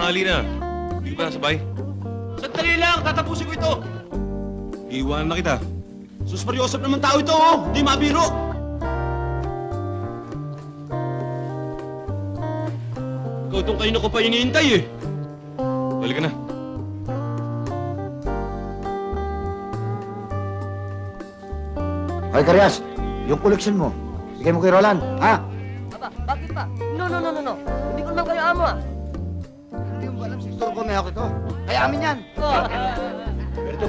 Tanghali na. Hindi ka ba nasabay? Sandali lang, tatapusin ko ito. Iiwanan na kita. Sus Mariosep naman tao ito, oh. Hindi mabiro. Ikaw itong kanina ko pa iniintay, eh. Balik ka na. Hoy, Karyas, yung koleksyon mo, bigay mo kay Roland, ha? Aba, bakit ba? No. Hindi ko naman kayo amo ah. Hindi mo ba alam, sektor ko may ako ito. Kaya amin yan. Berto,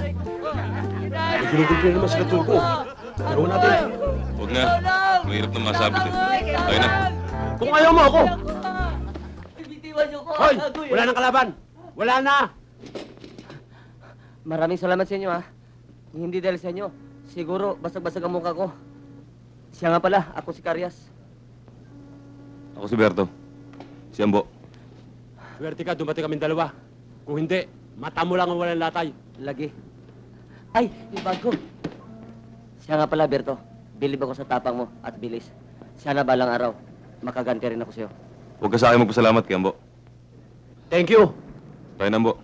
nagulugol naman sila Turko. Tulungan natin. Huwag na. Mahirap na masabit eh. Tayo na. Kung ayaw mo ako. Bitiwan niyo ko. Hoy, wala nang kalaban. Wala na. Maraming salamat sa inyo ah. Hindi dahil sa inyo. Siguro basag-basag ang mukha ko. Siya nga pala, ako si Karyas. Ako si Berto. Si Ambo. Swerte ka, dumating kaming dalawa. Kung hindi, mata mo lang ang walang latay. Lagi. Ay, yung bag ko. Siya nga pala, Berto. Bilib ako sa tapang mo at bilis. Sana balang araw, makaganti rin ako sa'yo. Huwag ka sa akin magpasalamat kay Ambo. Thank you. Tayo na, Ambo.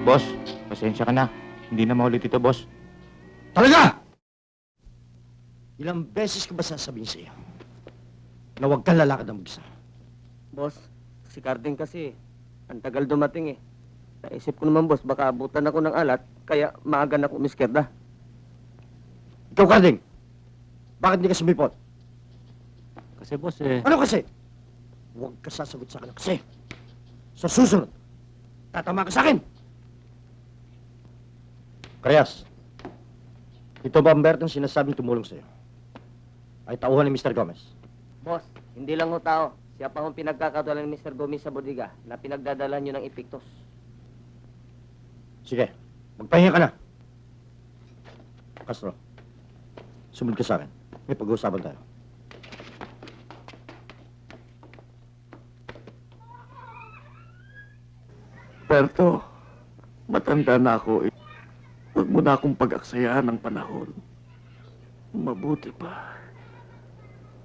Boss, pasensya ka na. Hindi na maulit ito, boss. Talaga! Ilang beses ko ba sasabihin sa iyo na huwag kang lalakad ng mag-isa? Boss, si Carding kasi, ang tagal dumating eh. Naisip ko naman, boss, baka abutan ako ng alat, kaya maaga na ako umiskerda. Ikaw, Carding, bakit hindi ka sumipot? Kasi, boss, eh... Ano kasi? Huwag ka sasagot sa akin kasi. Sa susunod, tatama ka sa akin. Karyas, ito ba ang Bertong sinasabing tumulong sa'yo? Ay tauhan ni Mr. Gomez. Boss, hindi lang ho tao. Siya pa hong pinagkakatulan ni Mr. Gomez sa bodega na pinagdadala niyo ng epiktos. Sige, magpahinga ka na. Castro, sumunod ka sa akin. May pag-uusapan tayo. Berto, matanda na ako eh. Huwag mo na akong pag-aksayahan ng panahon. Mabuti pa.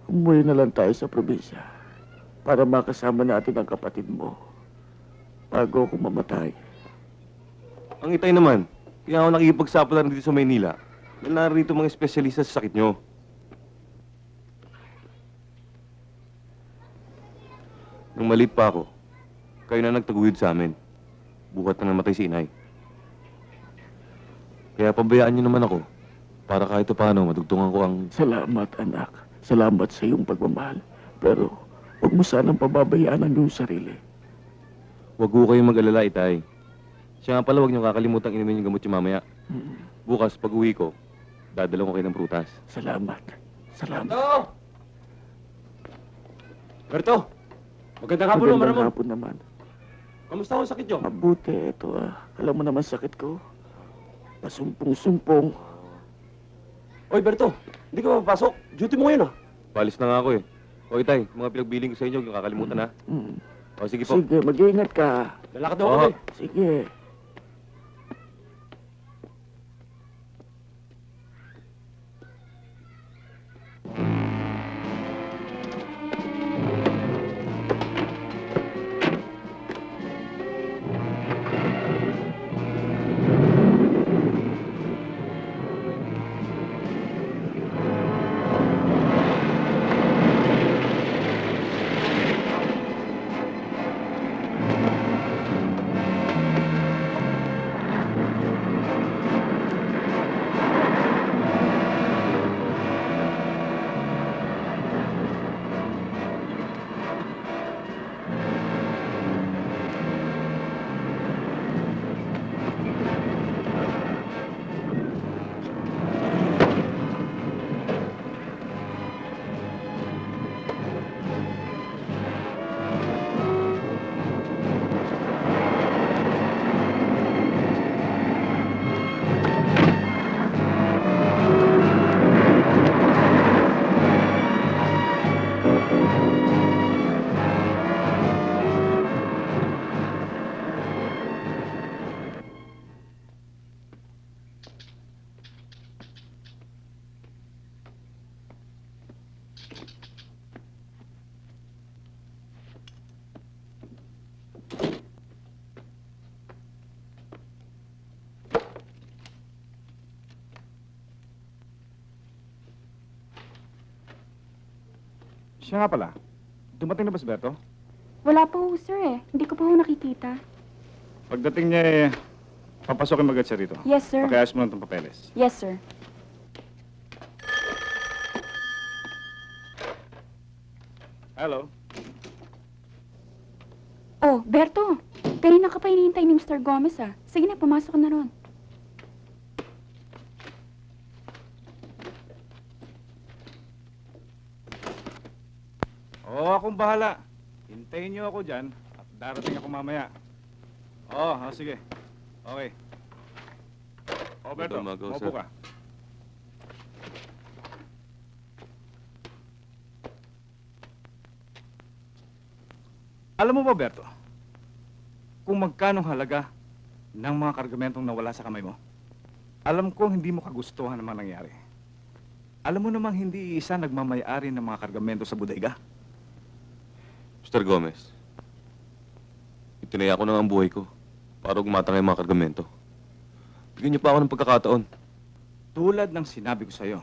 Umuwi na lang tayo sa probinsya para makasama natin ang kapatid mo bago ako mamatay. Ang itay naman. Kaya ako nakikipagsapalan dito sa Maynila. Dahil narito mga espesyalista sa sakit nyo. Nung maliit pa ako, kayo na nagtaguyod sa amin. Buhat na namatay si inay. Kaya pabayaan niyo naman ako para kahit paano madugtungan ko ang... Salamat, anak. Salamat sa iyong pagmamahal. Pero huwag mo sanang pababayaan ang iyong sarili. Huwag ko kayong mag-alala, itay. Siya nga pala, huwag niyo kakalimutang inumin yung gamot niyo mamaya. Bukas, pag uwi ko, dadalawin ko kayo ng prutas. Salamat. Salamat. Berto, magandang hapon naman. Magandang hapon naman. Kamusta ang sakit niyo? Mabuti, ito Alam mo naman sakit ko. Pasumpong-sumpong. Oy, Berto, hindi ka mapapasok. Duty mo ngayon, ah. Palis na nga ako eh. O itay, mga pinagbiling ko sa inyo, yung kakalimutan na. O sige po. Sige, mag-iingat ka. Lalakad daw Oo. kami. Sige. Siya nga pala. Dumating na ba si Berto? Wala pa ho, sir eh. Hindi ko pa ho nakikita. Pagdating niya papasokin mo agad siya rito. Yes, sir. Pakayas mo lang itong papeles. Yes, sir. Hello? Oh, Berto. Kanina ka pa hinihintay ni Mr. Gomez ah. Sige na, pumasok ka na ron. Oo, akong bahala. Hintayin niyo ako dyan at darating ako mamaya. Oo, sige. Okay. O, Berto, Magandang umaga, maupo sir. ka. Alam mo ba, Berto, kung magkano halaga ng mga kargamentong nawala sa kamay mo? Alam ko hindi mo kagustuhan ang mga nangyari. Alam mo namang hindi isa nagmamayari ng mga kargamento sa bodega? Mr. Gomez, itinaya ko na ang buhay ko para gumatang ang mga kargamento. Bigyan niyo pa ako ng pagkakataon. Tulad ng sinabi ko sa'yo,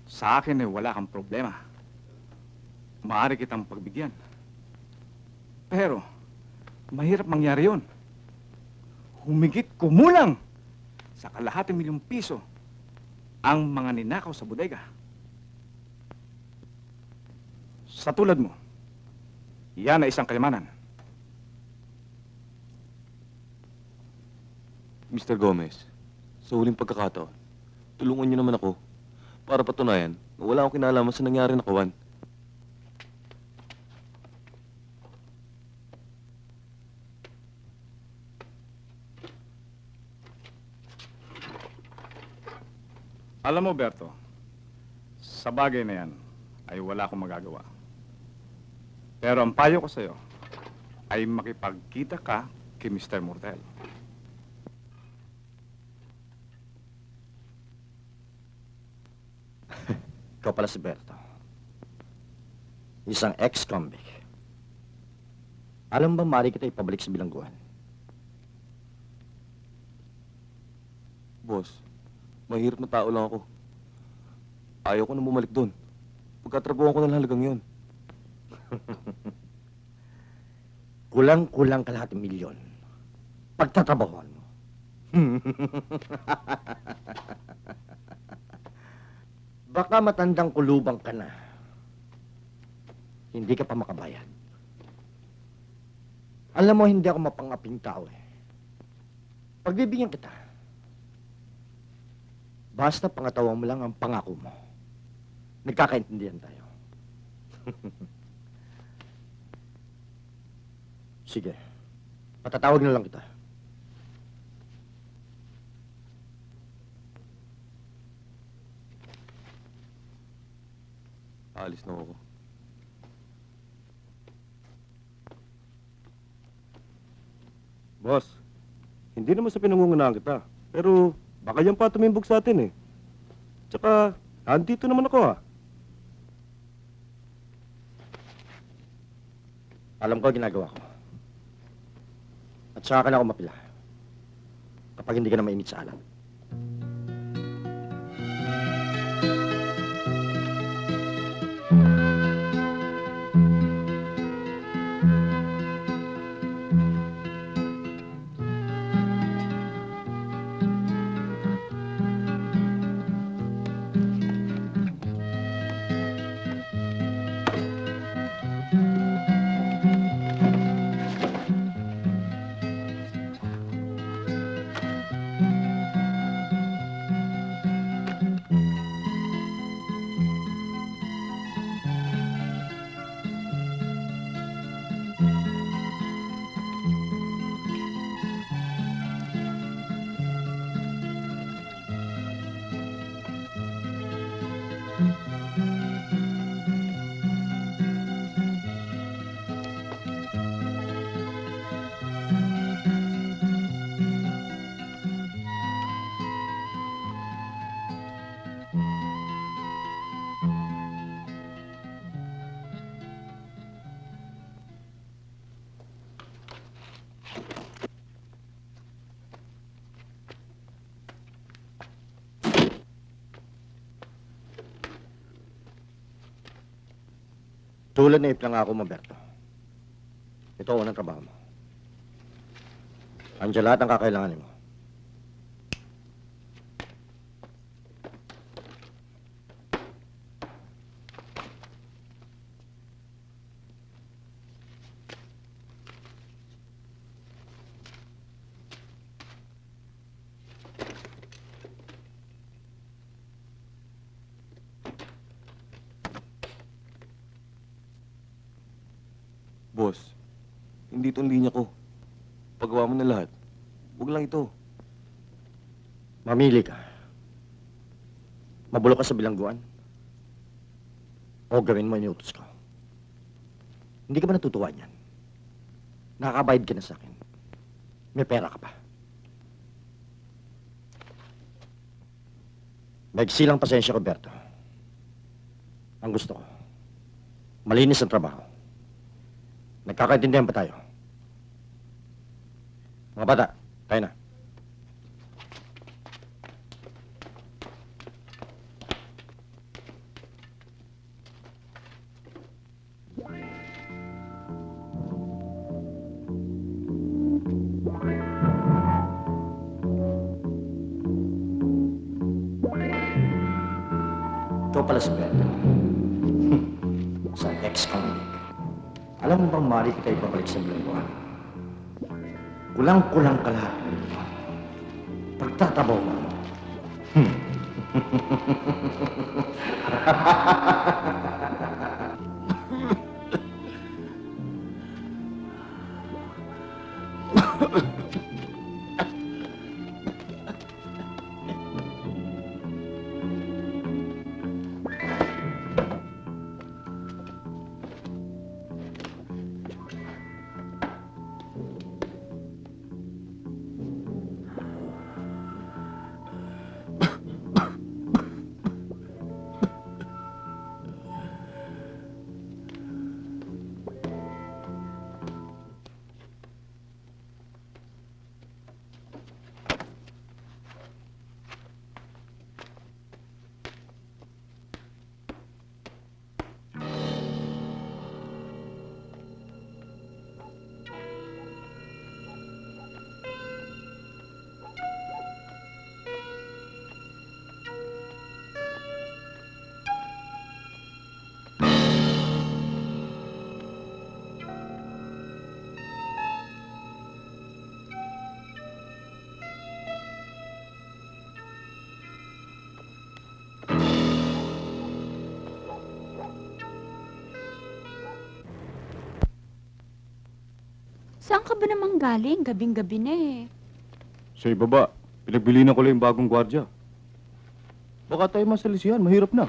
sa akin ay wala kang problema. Maaari kitang pagbigyan. Pero, mahirap mangyari yun. Humigit kumulang sa kalahating milyong piso ang mga ninakaw sa bodega. Sa tulad mo, yan ay isang kayamanan. Mr. Gomez, sa huling pagkakataon, tulungan niyo naman ako para patunayan na wala akong kinalaman sa nangyari na kawan. Alam mo, Berto, sa bagay na yan ay wala akong magagawa. Pero ang payo ko sa'yo ay makipagkita ka kay Mr. Mortel. Ikaw pala si Berto. Isang ex-convict. Alam ba maaari kita ipabalik sa bilangguan? Boss, mahirap na tao lang ako. Ayaw ko na bumalik doon. Pagkatrabuhan ko na lang halagang yun. Kulang-kulang kalahating milyon. Pagtatrabahuan mo. Baka matandang kulubang ka na. Hindi ka pa makabayad. Alam mo, hindi ako mapangaping tao eh. Pagbibigyan kita. Basta pangatawan mo lang ang pangako mo. Nagkakaintindihan tayo. Sige. Patatawag na lang kita. Aalis na ako. Boss, hindi naman sa pinangungunahan kita. Pero baka yan pa tumimbog sa atin eh. Tsaka, andito naman ako ah. Alam ko ang ginagawa ko. At saka ka na ako mapila. Kapag hindi ka na mainit sa alam. Tulad na ipinangako mo, Berto. Ito ang unang trabaho mo. Andiyan lahat ang kakailanganin mo. Boss, hindi itong linya ko. Pagawa mo na lahat. Huwag lang ito. Mamili ka. Mabulok ka sa bilangguan. O gawin mo yung inutos ko. Hindi ka ba natutuwa niyan? Nakakabayad ka na sa akin. May pera ka pa. Maigsi lang pasensya ko, Berto. Ang gusto ko, malinis ang trabaho. Nagkakaintindihan ba tayo? Mga bata, tayo na. Ikaw pala si Berto. Sa ex-convict. Alam mo bang maaari kita ipabalik sa bilangguan? Kulang-kulang ka lahat. Pagtatabaw mo. Saan ka ba namang galing? Gabing-gabi na eh. Sa ibaba, pinagbilinan ko lang yung bagong gwardya. Baka tayo masalisihan, mahirap na.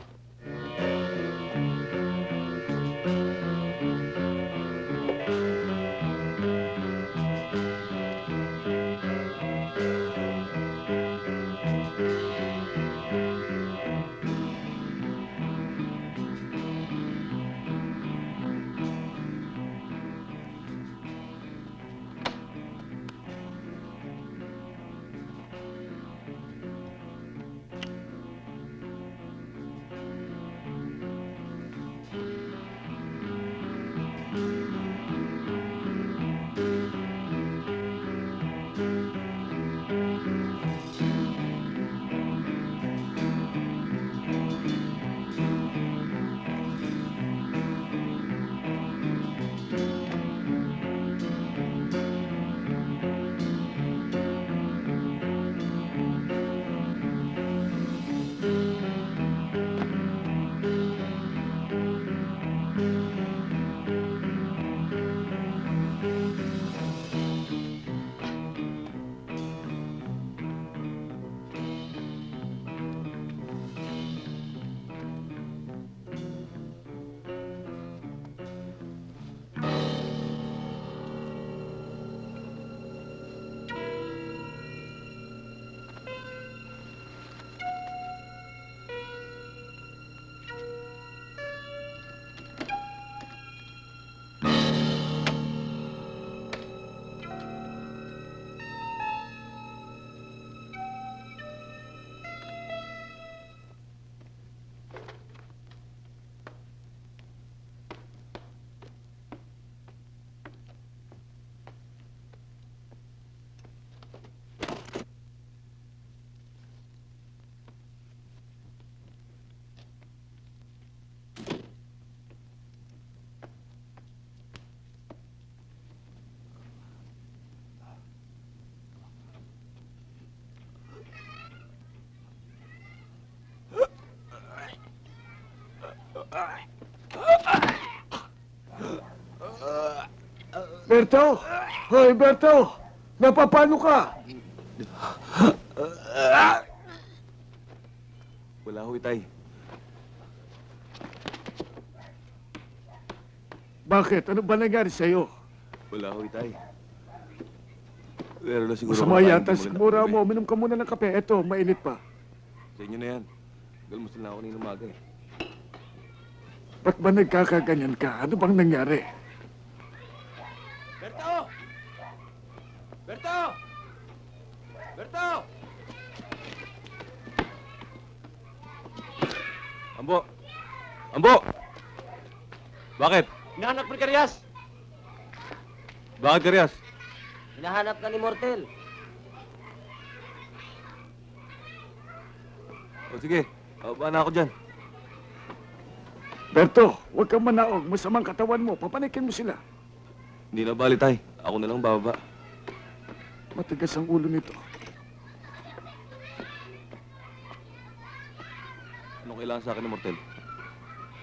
Berto! Hoy, Berto! Napapano ka? Wala ho, Itay. Bakit? Ano ba nangyari sa'yo? Wala ho, Itay. Pero na siguro... Masama kumakain yata din muna siguro ng mo. gabi. Uminom ka muna ng kape. Eto, mainit pa. Sa inyo na yan. Galmusal na ako kanina umaga eh. Ba't ba nagkakaganyan ka? Ano bang nangyari? Berto! Berto! Berto! Ambo! Ambo! Bakit? Hinahanap mo ni Karyas! Bakit, Karyas? Hinahanap ka ni Mortel. O sige, baba na ako dyan. Berto, huwag kang manaog. Masamang katawan mo. Papanikin mo sila. Hindi na bali, Tay. Ako na lang bababa. Matigas ang ulo nito. Anong kailangan sa akin ni Mortel?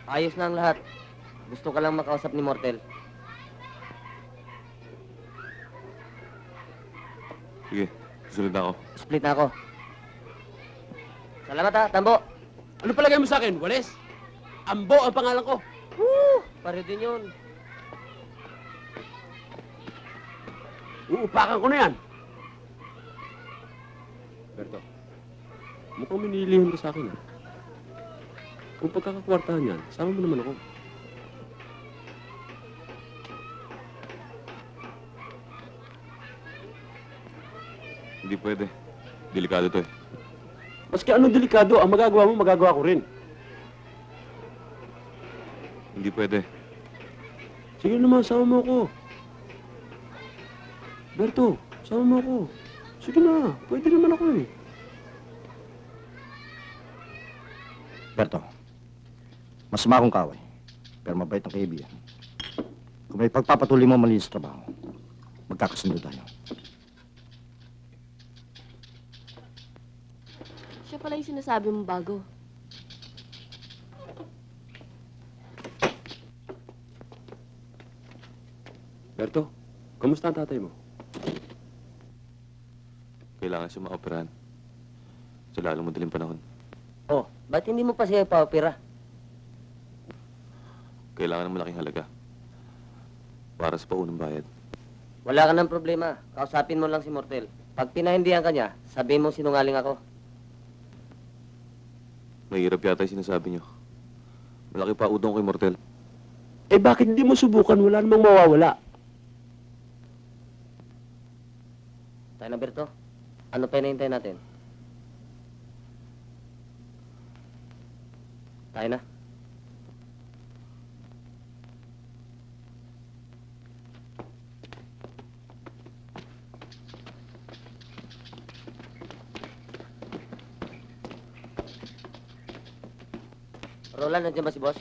Ayos na ang lahat. Gusto ka lang makausap ni Mortel. Sige, susunod na ako. Split na ako. Salamat ha, Tambo. Ano palagay mo sa akin, Walis? Ambo ang pangalan ko. Pare din yun. Uupakan ko na yan. Berto, mukhang minilihan ka sa akin. Ah. Kung pagkakakwartahan yan, sama mo naman ako. Hindi pwede. Delikado to eh. Maski anong delikado, ang magagawa mo, magagawa ko rin. Hindi pwede. Sige naman, sama mo ako. Berto, sama mo ako. Sige na, pwede naman ako eh. Berto, masama akong kaway. Pero mabait ang kaibigan. Kung may pagpapatuloy mo malinis sa trabaho, magkakasundo tayo. Siya pala yung sinasabi mong bago. Berto, kamusta ang tatay mo? Kailangan siya maoperahan. Sa lalong madaling panahon. Oh, ba't hindi mo pa siya ipaopera? Kailangan ng malaking halaga. Para sa paunang bayad. Wala ka ng problema. Kausapin mo lang si Mortel. Pag pinahindihan ka niya, sabihin mo sinungaling ako. Mahirap yata yung sinasabi niyo. Malaki pa udong kay Mortel. Eh bakit hindi mo subukan? Wala namang mawawala. Tayo na, Berto. Ano pa hinahintay natin? Tayo na. Roland, nandiyan ba si boss?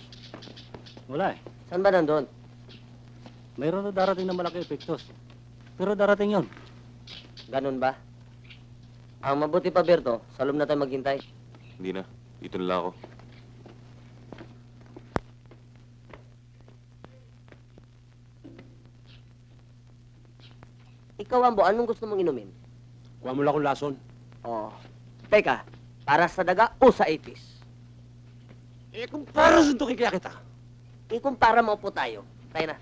Wala eh. Saan ba nandun? Mayroon na darating na malaki epektos. Pero darating yon. Ganun ba? Ang mabuti pa, Berto, sa loob na tayo maghintay. Hindi na. Dito na lang ako. Ikaw, Ambo, anong gusto mong inumin? Kuha mo lang akong lason. Oh. Teka, para sa daga o sa ipis? Eh kung para suntukin kaya kita. Ikumpara mo po tayo. Tayo na.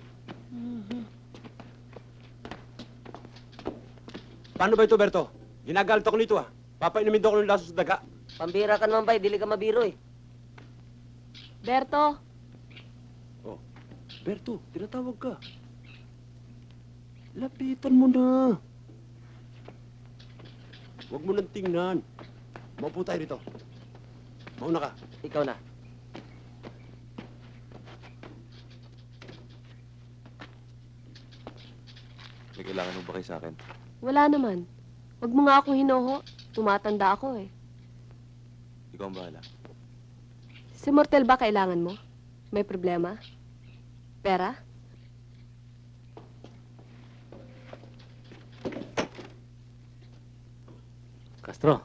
Paano ba ito, Berto? Ginagalit ako nito ah. Papainumin daw ako ng lason sa daga. Pambira ka naman ba, dili ka mabiro eh. Berto, Oh, Berto, tinatawag ka. Lapitan mo na. Huwag mo nang tingnan. Maupo tayo rito. Mauna ka. Ikaw na. May kailangan mo ba kayo sa akin? wala naman. Huwag mo nga akong hinoho. Tumatanda ako eh. Ikaw ang bahala. Si Mortel ba kailangan mo? May problema? Pera? Castro,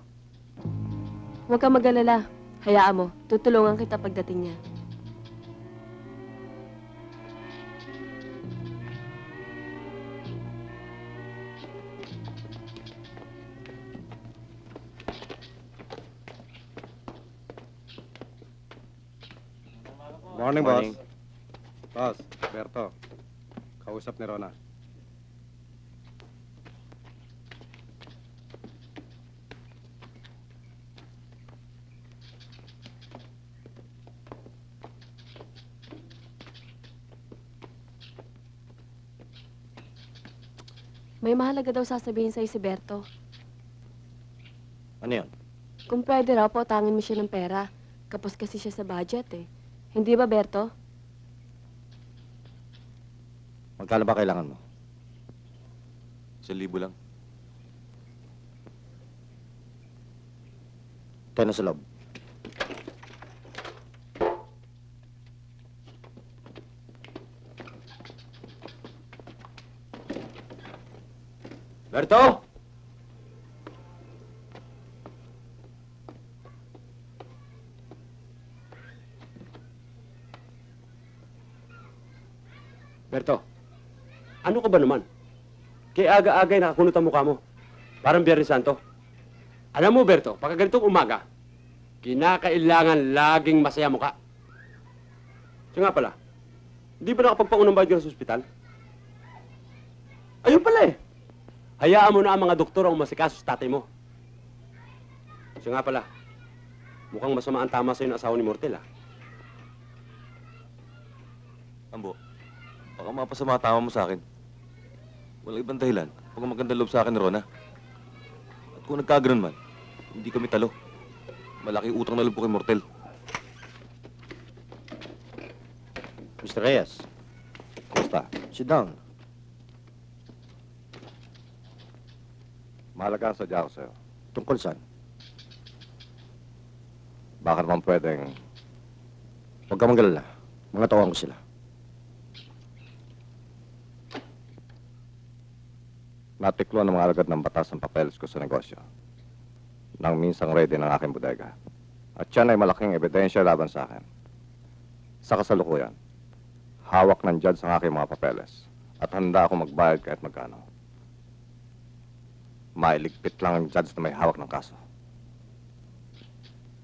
Huwag kang mag-alala. Hayaan mo. Tutulungan kita pagdating niya. Morning, Morning. boss. Boss, Berto. Kausap ni Rona. May mahalaga daw sasabihin sa'yo si Berto. Ano yun? Kung pwede raw, pautangin mo siya ng pera. Kapos kasi siya sa budget eh. Hindi ba, Berto? Magkano ba kailangan mo? 1,000 lang. Tayo na sa loob. Berto! Berto, ano ka ba naman? Kaya aga-agay nakakunot ang mukha mo. Parang Biyernes Santo. Alam mo, Berto, pagka ganitong umaga, kinakailangan laging masaya mukha. Siya nga pala, hindi ba nakapagpaunang bayad ka sa ospital? Ayun pala eh. Hayaan mo na ang mga doktor ang masikaso sa tatay mo. Siya nga pala, mukhang masama ang tama sa'yo ng asawa ni Mortel, ah. Ambo, baka mapasama tama mo sa akin. Walang ibang dahilan. Pag maganda loob sa akin, Rona. At kung nagkaganon man, hindi kami talo. Malaki utang na loob ko kay Mortel. Mr. Reyes. Kumusta? Sit down. Mahalaga ang sadya ko sa'yo. Tungkol saan? Baka naman pwedeng Huwag ka manggalala. Mga tawang ko sila. natiklo ng mga alagad ng batas ng papeles ko sa negosyo nang minsang ready ng aking bodega. At yan ay malaking ebidensya laban sa akin. Sa kasalukuyan, hawak ng judge ang aking mga papeles at handa ako magbayad kahit magkano. Mailigpit lang ang judge na may hawak ng kaso.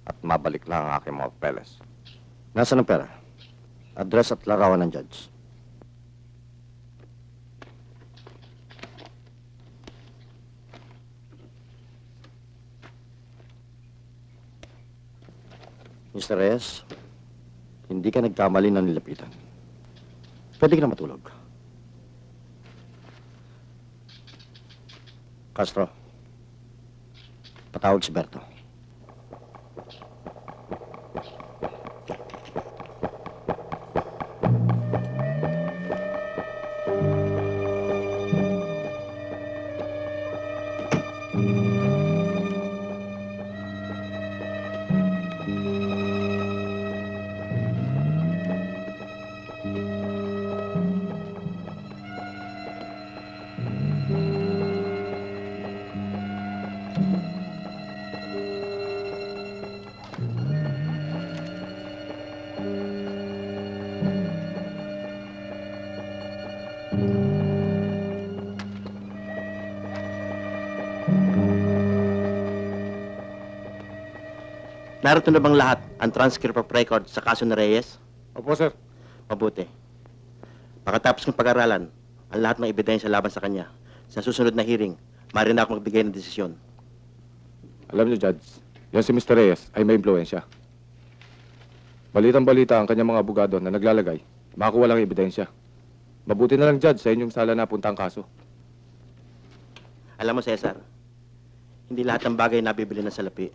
At mabalik lang ang aking mga papeles. Nasaan ang pera? Address at larawan ng judge. Mr. Reyes, hindi ka nagkamali ng nilapitan. Pwede ka na matulog. Castro, patawag si Berto. Narito na bang lahat ang transcript of record sa kaso ni Reyes? Opo, sir. Mabuti. Pagkatapos ng pag-aralan, ang lahat ng ebidensya laban sa kanya, sa susunod na hearing, maaari na ako magbigay ng desisyon. Alam niyo, Judge, yan si Mr. Reyes ay may impluensya. Balitang-balita ang kanyang mga abogado na naglalagay, makakuha lang ebidensya. Mabuti na lang, Judge, sa inyong sala napunta ang kaso. Alam mo, Cesar, hindi lahat ng bagay nabibili ng salapi.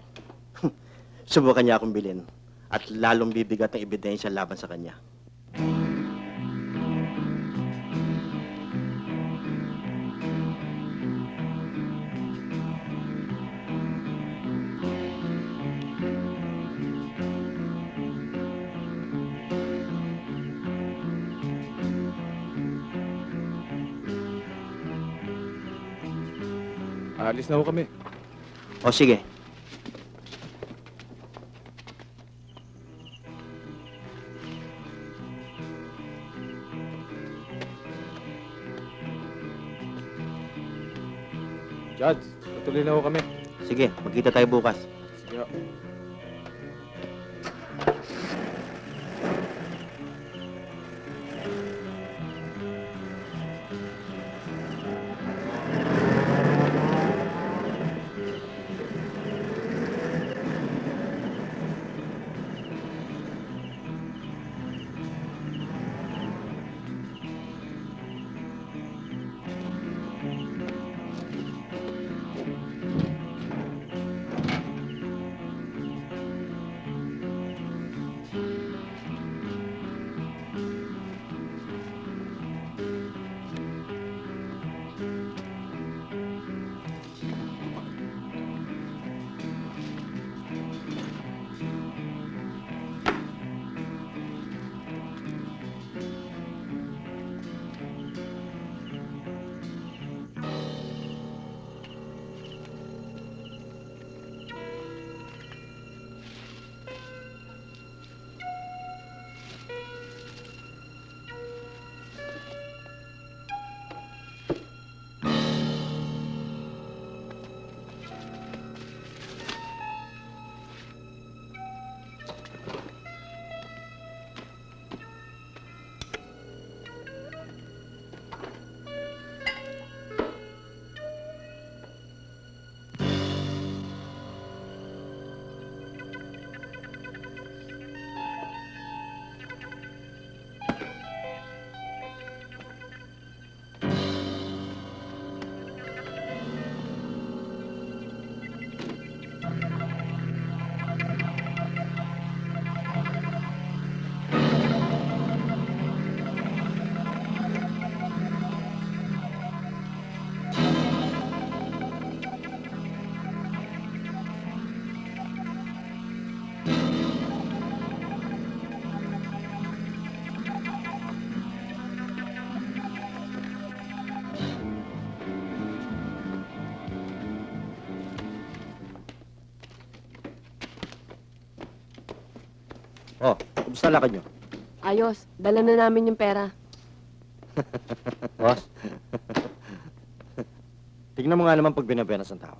Subukan niya akong bilhin at lalong bibigat ang ebidensya laban sa kanya. Aalis na ho kami. O sige. Judge, patuloy na ho kami. Sige, magkita tayo bukas. Sige ho. Oh, kumusta lakad nyo? Ayos, dala na namin yung pera. Boss? Tignan mo nga naman pag binabenas ng tao.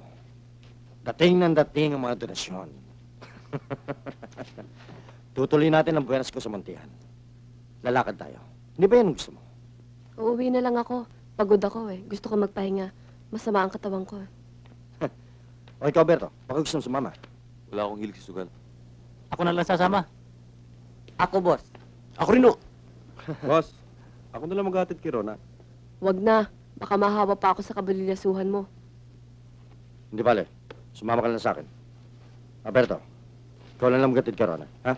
Dating ng dating ang mga donasyon. Tutuloy natin ang buwenas ko sa Montihan. Lalakad tayo. Hindi ba yan ang gusto mo? Uuwi na lang ako. Pagod ako eh. Gusto ko magpahinga. Masama ang katawan ko. O ikaw, Berto, baka gusto mo sumama. Wala akong hilig sa sugal. Ako na lang sasama. Ako, boss. Ako rin o. Boss, ako na lang maghatid kay Rona. Wag na. Baka mahawa pa ako sa kabalilyasuhan mo. Hindi bale. Sumama ka lang sa akin. Berto, ikaw lang lang magatid ka ron, ha?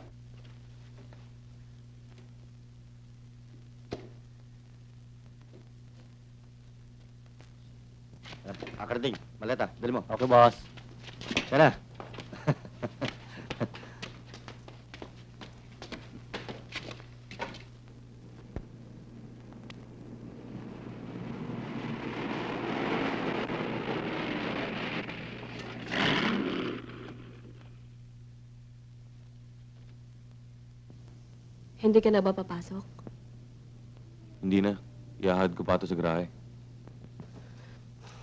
Akarding, maleta, dali mo. Okay, boss. Yan na. Hindi ka na ba papasok? Hindi na. Iahad ko pa ito sa garahe.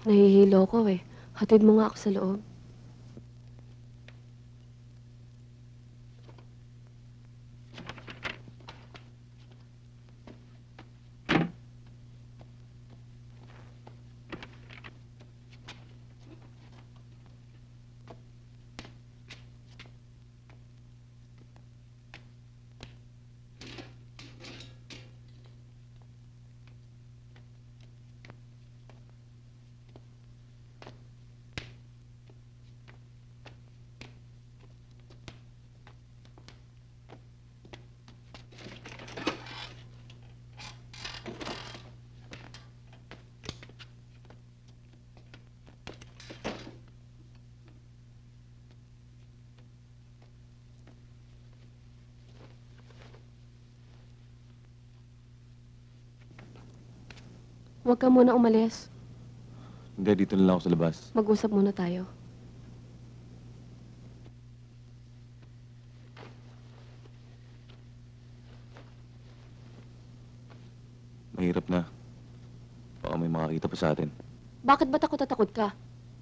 Nahihilo ko eh. Hatid mo nga ako sa loob. Huwag ka muna umalis. Hindi, dito na lang ako sa labas. Mag-usap muna tayo. Mahirap na. Baka may makakita pa sa atin. Bakit ba takot na takot ka?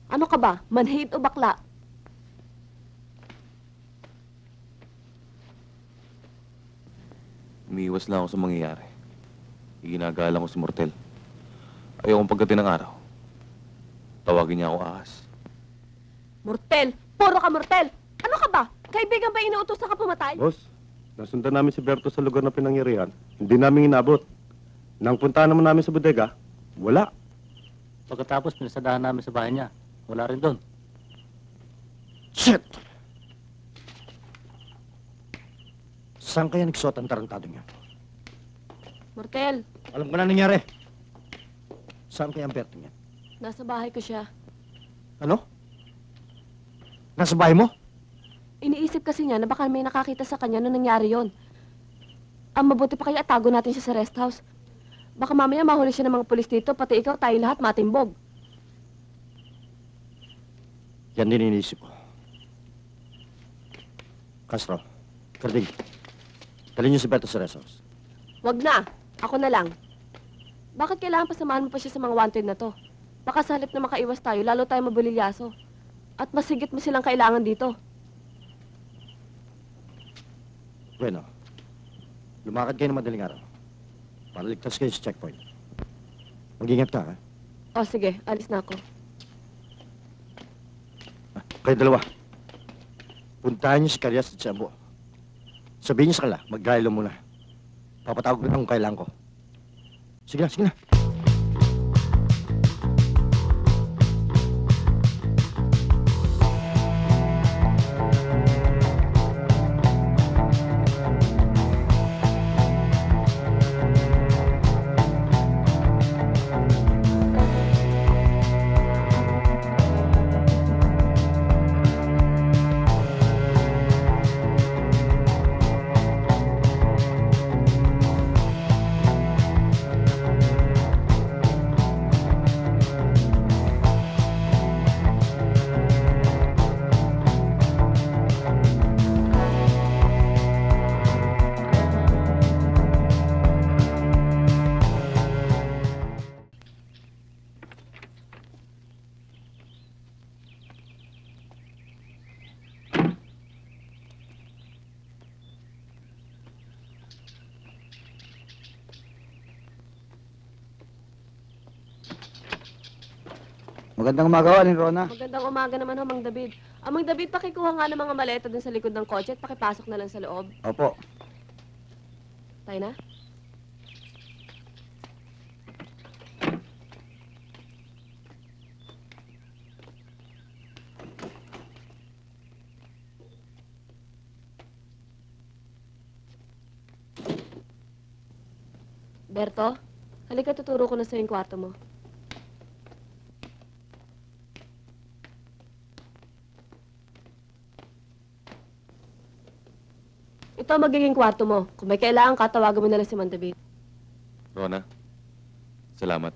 Ano ka ba? Manhid o bakla? Umiiwas lang ako sa mangyayari. Iginagalang ko si Mortel. Ayokong pagdating ng araw. Tawagin niya ako ahas. Mortel! Puro ka Mortel! Ano ka ba? Kaibigan ba inuutos ka pumatay? Boss, nasundan namin si Berto sa lugar na pinangyarihan. Hindi namin inabot. Nang puntahan naman namin sa bodega, wala. Pagkatapos, pinasadahan namin sa bahay niya. Wala rin doon. Shit! Saan kaya nagsuot ang tarantado niya? Mortel, Alam ko na nangyari. Saan kaya ang Berto niya? nasa bahay ko siya. Ano? Nasa bahay mo? Iniisip kasi niya na baka may nakakita sa kanya nung nangyari yon. Ang mabuti pa kaya atago natin siya sa rest house. Baka mamaya mahuli siya ng mga pulis dito, pati ikaw, tayo lahat matimbog. Yan din iniisip ko. Castro, Carding, dalhin niyo si Berto sa rest house. Wag na, ako na lang. Bakit kailangan pasamahan mo pa siya sa mga wanted na to? Baka sa halip na makaiwas tayo, lalo tayo mabulilyaso. At masigit mo silang kailangan dito. Bueno, lumakad kayo ng madaling araw para ligtas kayo sa checkpoint. Mag-ingat ka, ha? O sige, alis na ako. Kayo dalawa. Puntahan niyo si Carillas at si Ambo. Sabihin niyo sa kanila, mag-gaylo muna. Papatawag ko na kung kailangan ko. Sige na, sige na. Magandang umaga, Aling Rona. Magandang umaga naman ho, Mang David. Mang David, pakikuha nga ng mga maleta dun sa likod ng kotse at pakipasok na lang sa loob. Opo. Tayo na? Berto, halika tuturo ko na sa yung kwarto mo. Ito ang magiging kwarto mo. Kung may kailangan ka, tawagan mo na lang si Mang David. Rona, salamat.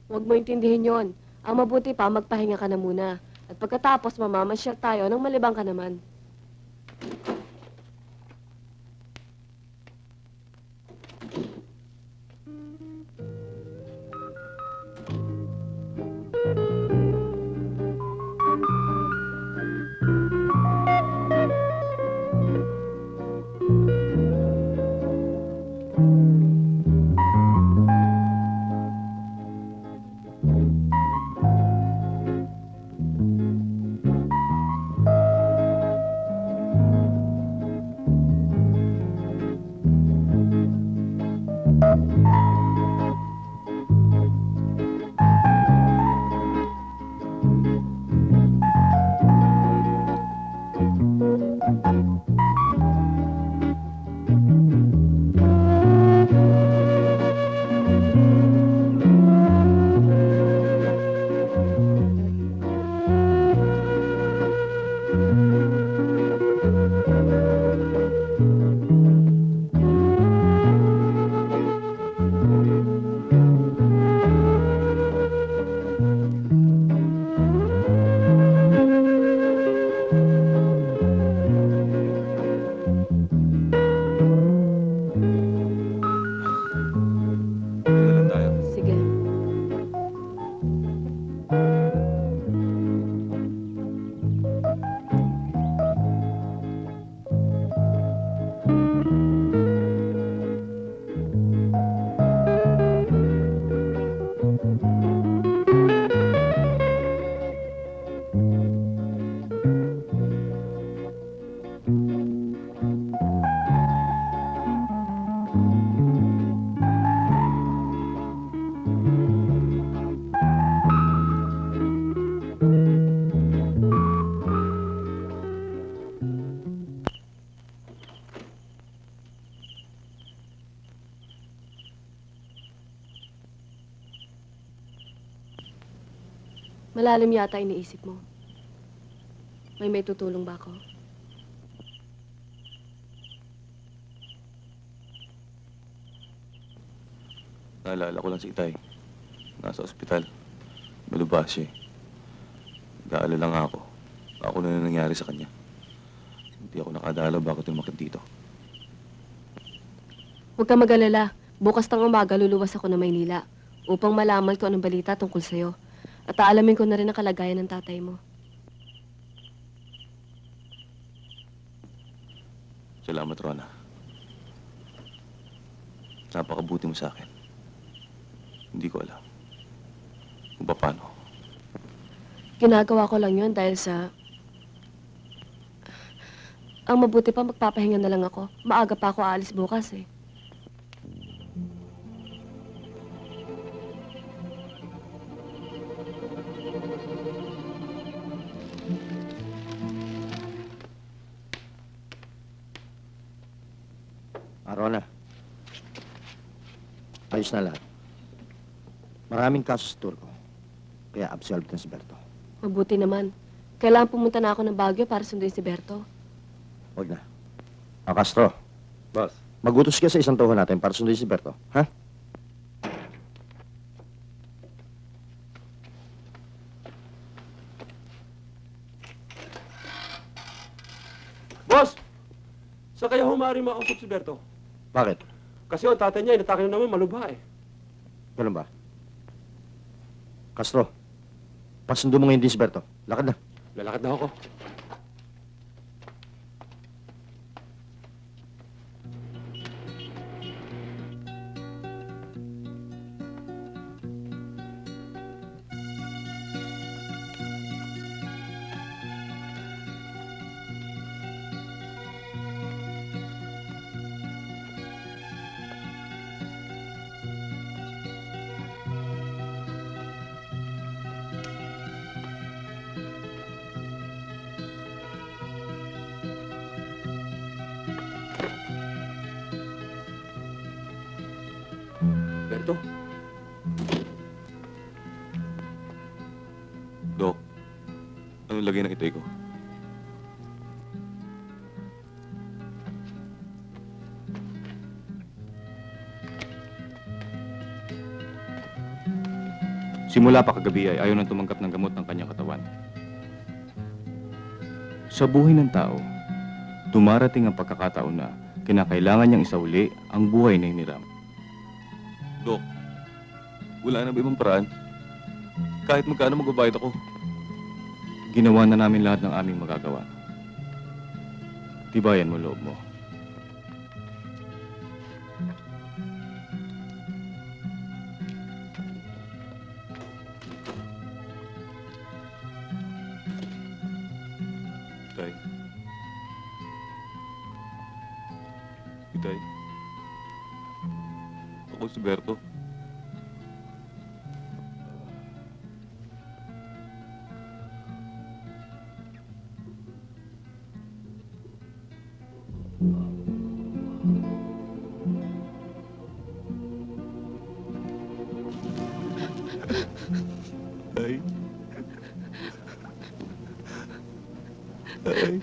Huwag mo intindihin yon. Ang mabuti pa, magpahinga ka na muna. At pagkatapos, mamamasyal tayo nang malibang ka naman. Tingnan lang tayo. Sige. Malalim yata iniisip mo. May tutulong ba ako? Naalala ko lang si Itay. Nasa ospital. Malubasya eh. Nag-aalala nga ako. Ako na nangyari sa kanya. Hindi ako nakadalaw bago tumakit dito. Huwag kang mag-alala. Bukas ng umaga, luluwas ako ng Maynila upang malaman ko anong balita tungkol sa'yo. At aalamin ko na rin ang kalagayan ng tatay mo. Salamat, Rona. Napakabuti mo sa akin. Hindi ko alam kung paano. Ginagawa ko lang yun dahil sa... Ang mabuti pa, magpapahinga na lang ako. Maaga pa ako aalis bukas eh. Rona, ayos na lahat. Maraming kaso sa tour ko. Kaya absolved na si Berto. Mabuti naman. Kailangan pumunta na ako ng Baguio para sunduin si Berto. Huwag na. Castro, Boss. magutos ka sa isang toho natin para sunduin si Berto. Ha? Boss! Sa kaya humari makausap si Berto? Bakit? Kasi ang tatay niya, inatake na naman malubha eh. Ganun ba? Castro, pasundo mo ngayon din si Berto. Lakad na. Lalakad na ako. Ano yung lagay ng itoy ko? Simula pa kagabi ay ayaw nang tumanggap ng gamot ng kanyang katawan. Sa buhay ng tao, dumarating ang pagkakataon na kinakailangan niyang isauli ang buhay na hiniram. Dok, wala na ba ibang paraan? Kahit magkano magbabayad ako. Ginawa na namin lahat ng aming magagawa. Tibayan mo loob mo. Itay. Itay. Ako si Berto. Ay. Ay.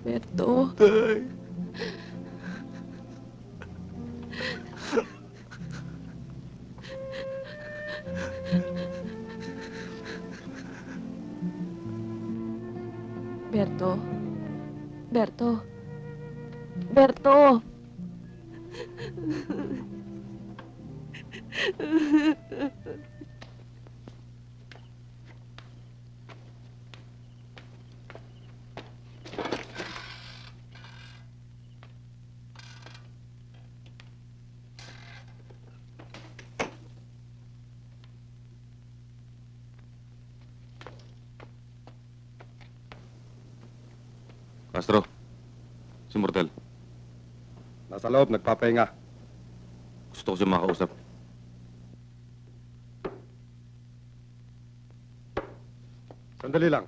Berto. Tay. Berto. Berto. Berto. Castro. Si Mortel. Nasa loob, nagpapahinga. Gusto ko siya makausap. Sandali lang.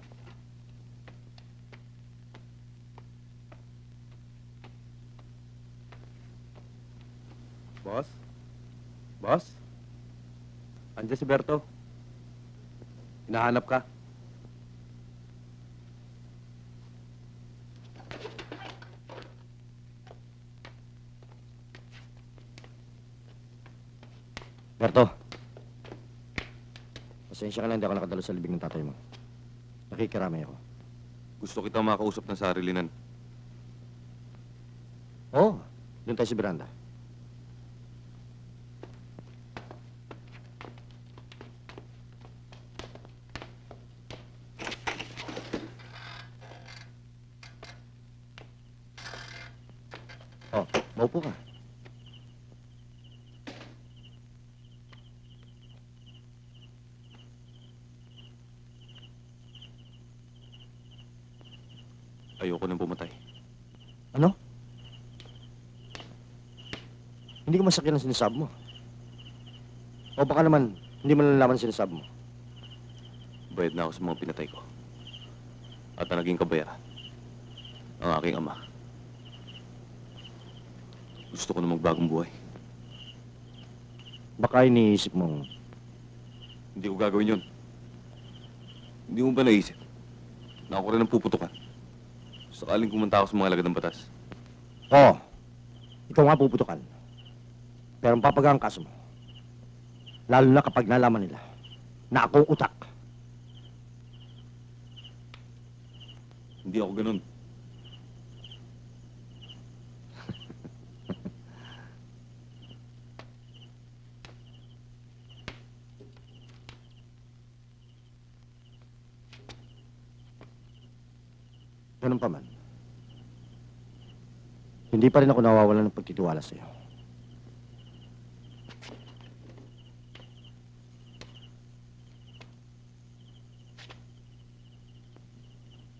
Boss? Boss? Andiyan si Berto. Hinahanap ka. Berto. Pasensya ka na, hindi ako nakadalo sa libing ng tatay mo. Nakikiramay ako. Gusto kita makausap ng sarilinan. Oo, doon tayo sa beranda. Oh, maupo ka. Ayoko nang pumatay. Ano? Hindi ko masakyan ang sinasabi mo. O baka naman, hindi mo nalalaman ang sinasabi mo. Bayad na ako sa mga pinatay ko. At ang naging kabayaran, ang aking ama. Gusto ko na magbagong buhay. Baka iniisip mong Hindi ko gagawin yun. Hindi mo ba naisip na ako rin ang puputukan? Sakaling kumanta ako sa mga lagad ng batas. Oo, ikaw nga puputukan. Pero ang papagang kaso mo, lalo na kapag nalaman nila na akong utak. Hindi ako ganun. Ganun pa man. Hindi pa rin ako nawawalan ng pagtitiwala sa'yo.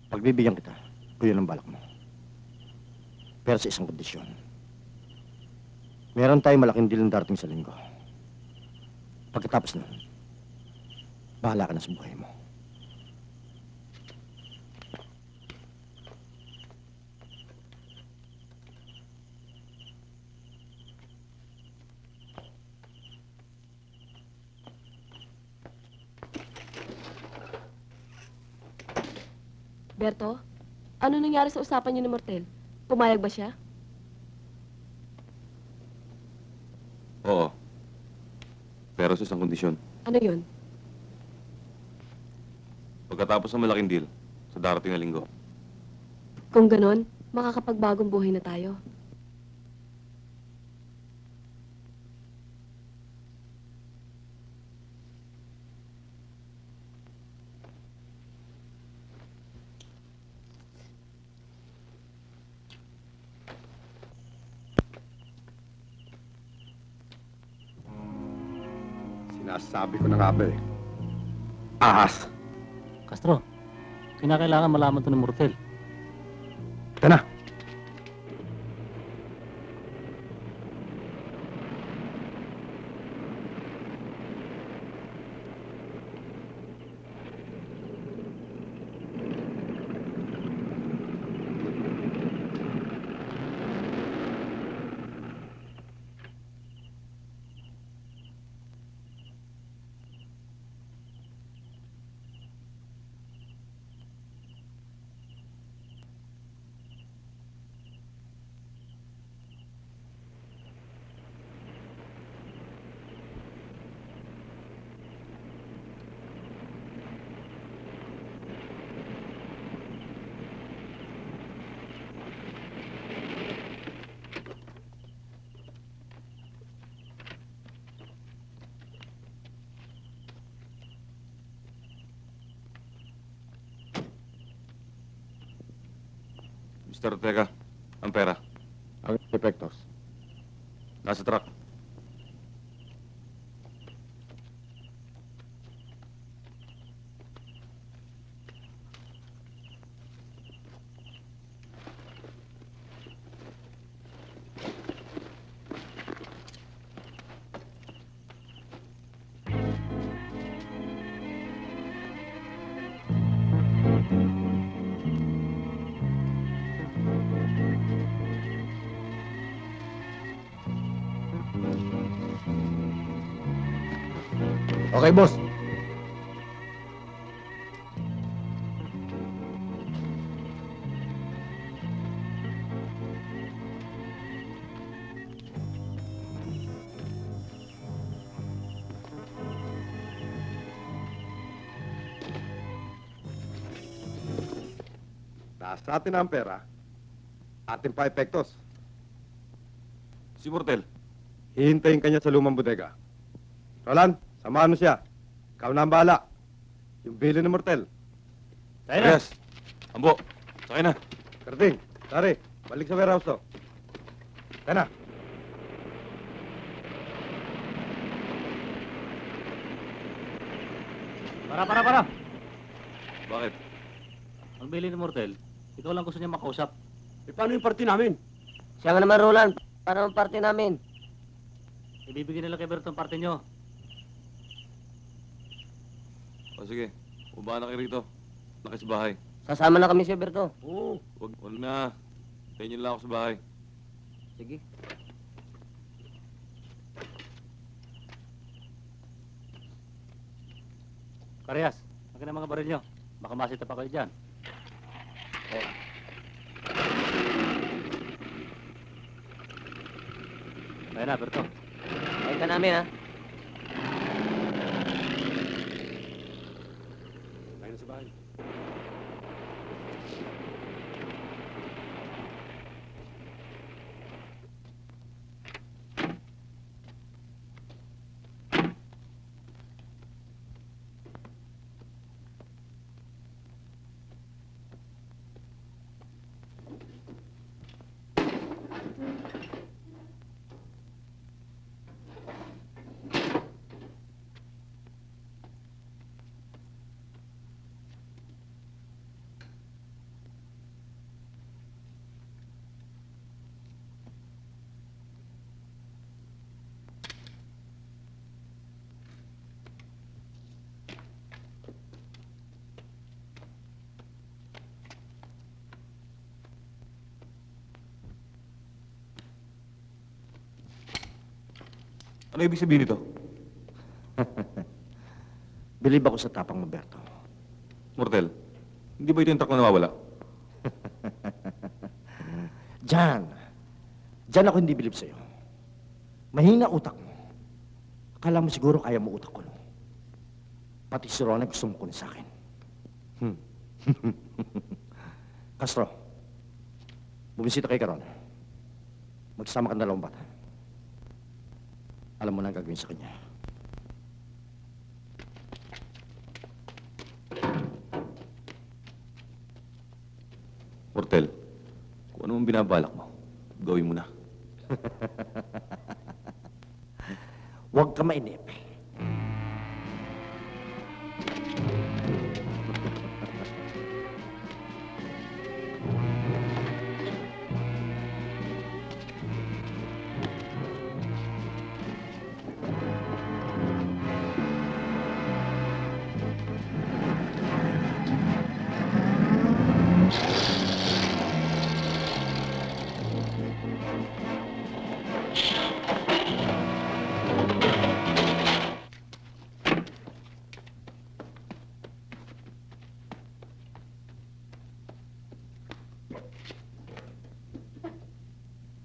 Pagbibigyan kita, kung yun ang balak mo. Pero sa isang kondisyon. Meron tayong malaking deal na darating sa linggo. Pagkatapos nun, bahala ka na sa buhay mo. Berto, ano nangyari sa usapan niyo ni Mortel? Pumayag ba siya? Oo. Pero sa isang kondisyon. Ano yun? Pagkatapos ng malaking deal, sa darating na linggo. Kung ganon, makakapagbagong buhay na tayo. Sinasabi ko na nga ba eh. Ahas! Castro, kinakailangan malaman to ni Mortel. Ito na. Mr. Ortega, ang pera. Ang epektos. Nasa truck. Okay, boss. Nasa atin na ang pera. Atin pa epektos. Si Mortel. Hihintayin kanya sa lumang bodega. Roland, samahan mo siya. Ikaw na ang bahala. Yung bili ng Mortel. Tayo na. Yes. Ambo, sakay na. Karding, Tari, balik sa warehouse to. Tayo na. Para. Bakit? Ang bili ni Mortel, ikaw lang gusto niya makausap. Eh, paano yung party namin? Siya nga naman, Roland. Para ang parte namin. Ibibigay nila kay Berto ang parte nyo. O sige, ubahan na kayo rito. Nakis bahay. Sasama na kami si Berto. Oo. Wag na. Tayo lang ako sa bahay. Sige. Karyas, akin ang mga baril nyo. Baka masita pa kayo dyan. Tayo na, Berto. Ayun ka namin, ha? Tayo na sa bahay. Ano ibig sabihin nito? Bilib ako sa tapang mo, Berto. Mortel, Hindi ba ito yung truck na nawawala? Diyan. Diyan ako hindi bilib sa'yo. Mahina utak mo. Akala mo siguro kaya mo utak ko, no? Pati si Rona gusto mo kunin sa akin. Castro, bumisita kay Caron. Magsama ka ng dalawang bata. Alam mo na ang gagawin sa kanya. Mortel, kung ano mong binabalak mo, gawin mo na. Huwag ka mainip.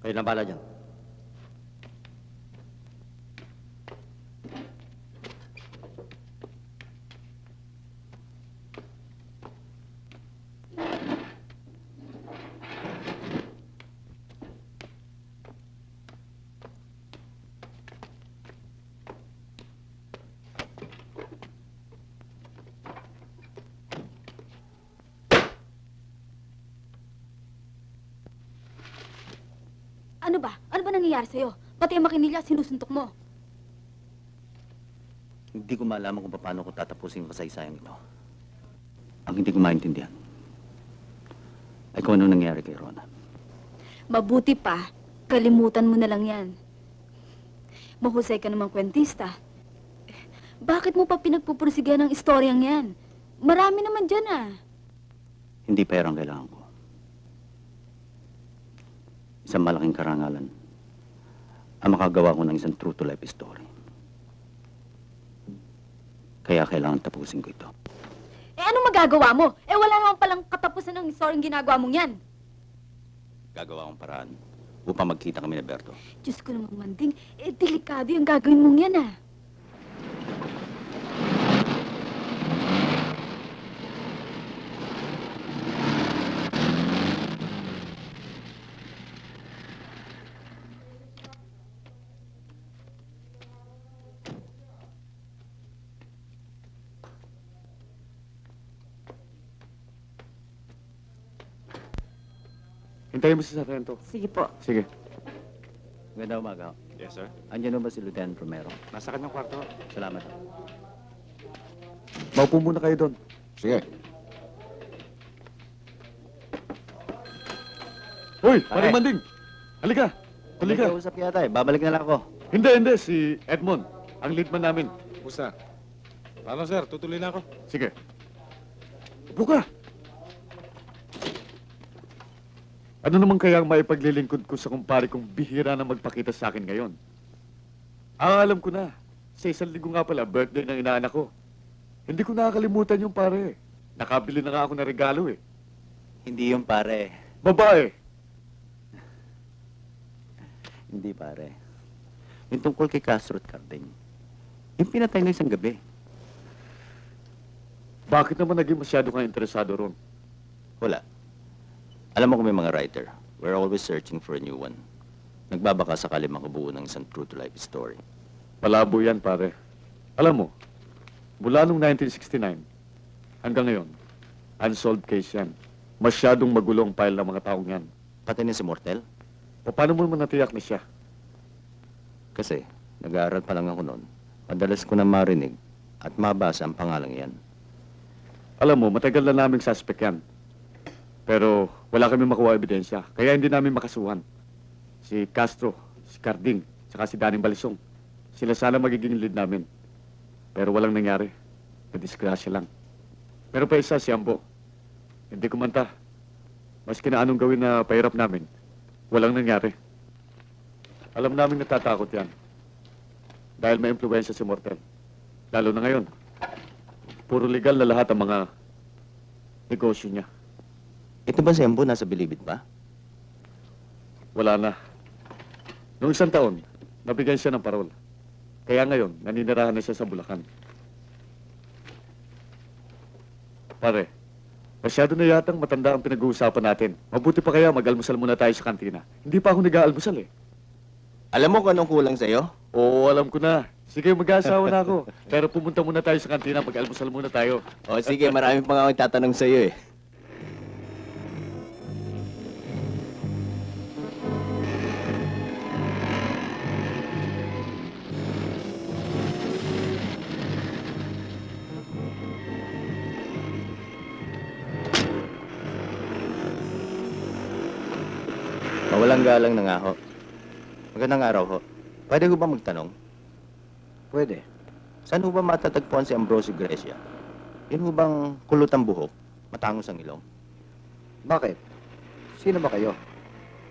Kayo na bala dyan. Ano ba? Ano ba nangyayari sa'yo? Pati ang makinilya, sinusuntok mo. Hindi ko malaman kung paano ko tatapusin yung kasaysayang ito. Ang hindi ko maintindihan ay kung ano nangyari kay Rona. Mabuti pa, kalimutan mo na lang yan. Mahusay ka namang kwentista. Bakit mo pa pinagpupursigan ng istoryang yan? Marami naman dyan ah. Hindi pera ang kailangan ko. Isang malaking karangalan ang makagawa ko ng isang true-to-life story. Kaya kailangan tapusin ko ito. Eh anong magagawa mo? Eh wala naman palang katapusan ng istoryang ginagawa mong yan. Gagawa akong paraan upang magkita kami ni Berto. Diyos ko namang manding, eh delikado yung gagawin mong yan ah. Hintayin mo si Sargento. Sige po. Sige. Magandang umaga. Yes, sir. Andiyan ba si Lieutenant Romero? Nasa kanyang kwarto. Salamat. Maupo muna kayo doon. Sige. Hoy, Pare. Paring Manding! Halika! Halika! May kausap yata eh. Babalik na lang ako. Hindi. Si Edmond. Ang leadman namin. Musta? Paano, sir? Tutuloy na ako. Sige. Upo ka! Ano naman kaya ang maipaglilingkod ko sa kumpare kong bihira na magpakita sa akin ngayon? Alam ko na. Sa 1 linggo nga pala, birthday ng inaanak ko. Hindi ko nakakalimutan yung pare. Nakabili na nga ako ng regalo eh. Hindi yung pare. Babae! Hindi pare. Yung tungkol kay Castro at Carding. Yung pinatay na isang gabi. Bakit naman naging masyado kang interesado ron? Wala. Alam mo kung may mga writer, we're always searching for a new one. Nagbabaka sakali makabuo ng isang true-to-life story. Malabo yan, pare. Alam mo, mula noong 1969 hanggang ngayon, unsolved case yan. Masyadong magulo ang file ng mga taong yan. Pati na si Mortel? O paano mo naman natiyak na siya? Kasi, nag-aaral pa lang ako noon. Madalas ko na marinig at mabasa ang pangalang yan. Alam mo, matagal na naming suspect yan. Pero wala kami makuha ebidensya, kaya hindi namin makasuhan. Si Castro, si Carding, saka si Daning Balisong. Sila sana magiging lead namin. Pero walang nangyari. Nadisgrasya lang. Pero pa isa, si Ambo. Hindi kumanta. Maski na anong gawin na pahirap namin, walang nangyari. Alam namin natatakot yan. Dahil may impluwensya si Mortel. Lalo na ngayon. Puro legal na lahat ang mga negosyo niya. Ito ba si Embo nasa Bilibid ba? Wala na. Noong isang taon, nabigyan siya ng parol. Kaya ngayon, naninirahan na siya sa Bulacan. Pare, masyado na yatang matanda ang pinag-uusapan natin. Mabuti pa kaya mag-almusal muna tayo sa kantina. Hindi pa ako nag-aalmusal eh. Alam mo kung anong kulang sa'yo? Oo, alam ko na. Sige, mag-aasawa na ako. Pero pumunta muna tayo sa kantina, mag-almusal muna tayo. O sige, marami pa nga akong tatanong sa'yo eh. Mawalang galang na nga ho. Magandang araw ho. Pwede ho ba magtanong? Pwede. Saan ho ba matatagpuan si Ambrosio Grecia? Yun ho bang kulot ang buhok? Matangos ang ilong? Bakit? Sino ba kayo?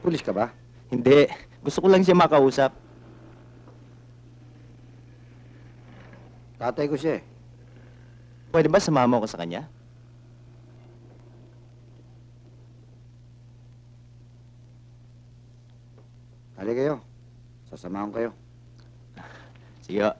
Pulis ka ba? Hindi. Gusto ko lang siya makausap. Tatay ko siya eh. Pwede ba sumama ko sa kanya? Hali kayo. Sasamahan ko kayo. Sige ho.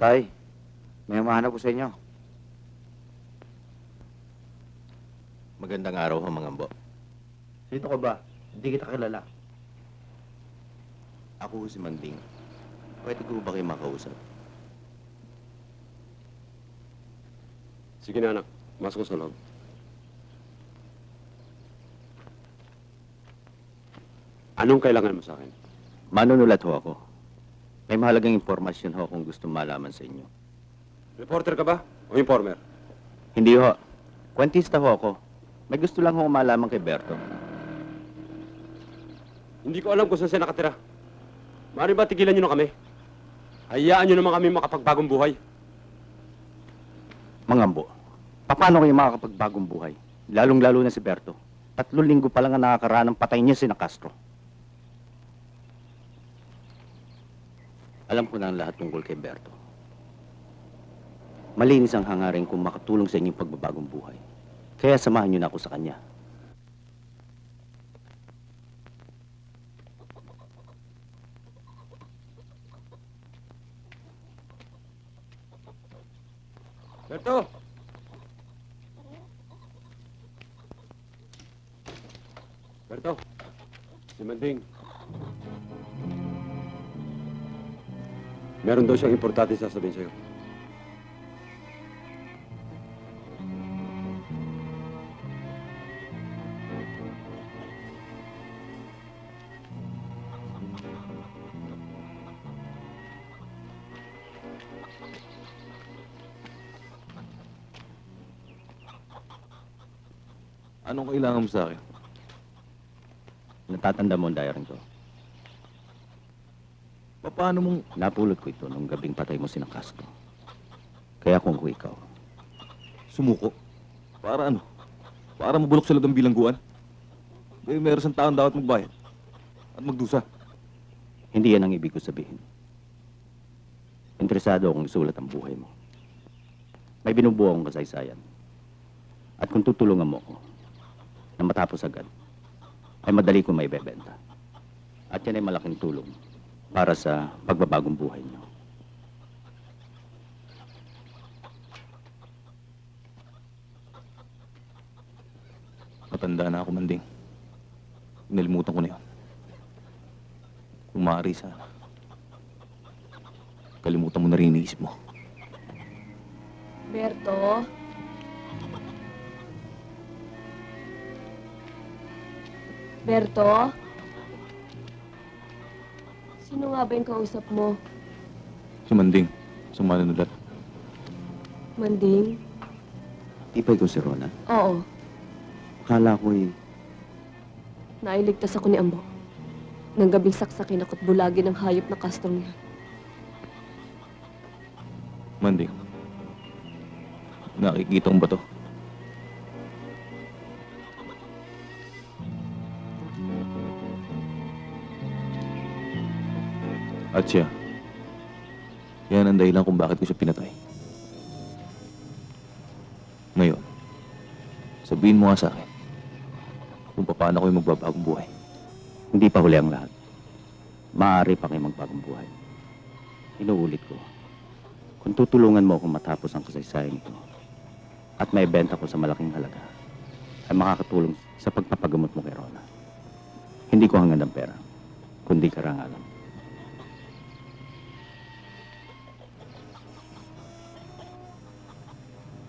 Tay, may umahanap ko sa inyo. Magandang araw ho, mga ambo. Sino ka ba? Hindi kita kilala. Ako ho si Manding. Pwede ko ba kayo makausap? Sige na anak, masok sa loob. Anong kailangan mo sa akin? Manunulat ho ako. May mahalagang impormasyon ho kung gusto malaman sa inyo. Reporter ka ba o informer? Hindi ho. Kwentista ho ako. May gusto lang ho malaman kay Berto. Hindi ko alam kung saan siya nakatira. Maaari ba tigilan niyo na kami? Hayaan niyo naman kami makapagbagong buhay. Mga ambo, paano kayo makakapagbagong buhay? Lalong-lalo na si Berto. 3 linggo pa lang ang nakakaraan ng patay niya si Castro. Alam ko na ang lahat tungkol kay Berto. Malinis ang hangarin kung makatulong sa inyong pagbabagong buhay. Kaya samahan niyo na ako sa kanya. Berto! Berto! Si Manding. Meron daw siyang importante sasabihin sa'yo. Anong kailangan mo sa akin? Natatanda mo ang diary ko. Paano mong... Napulot ko ito nung gabing patay mo si Castro. Kaya kung ko ikaw, Sumuko? Para ano? Para mabulok sila ng bilangguan? Meron isang taon dapat magbayad. At magdusa. hindi yan ang ibig ko sabihin. Interesado akong isulat ang buhay mo. May binubuo akong kasaysayan. At kung tutulungan mo ako, na matapos agad, ay madali ko may bebenta. At yan ay malaking tulong para sa pagbabagong buhay niyo. Matanda na ako, Manding. Nalimutan ko na yun. Kung maaari sana. kalimutan mo na rin iniisip mo. Berto? Berto? Sino nga ba yung kausap mo? Si Manding, sa manunulat. Manding? Di ba ikaw si Rona? Oo. Akala ko Nailigtas ako ni Ambo. Nang gabing saksakin ako't bulagin ng hayop na kastrong yan. Manding, nakikita mo ba to? At siya, yan ang dahilan kung bakit ko siya pinatay. Ngayon, sabihin mo nga sa akin kung paano ko yung magbabagong buhay. hindi pa huli ang lahat. Maaari pa kayo magbagong buhay. Inuulit ko, kung tutulungan mo akong matapos ang kasaysayan ito at may benta ko sa malaking halaga, ay makakatulong sa pagpapagamot mo kay Rona. Hindi ko hangad ang pera, kundi karangalan.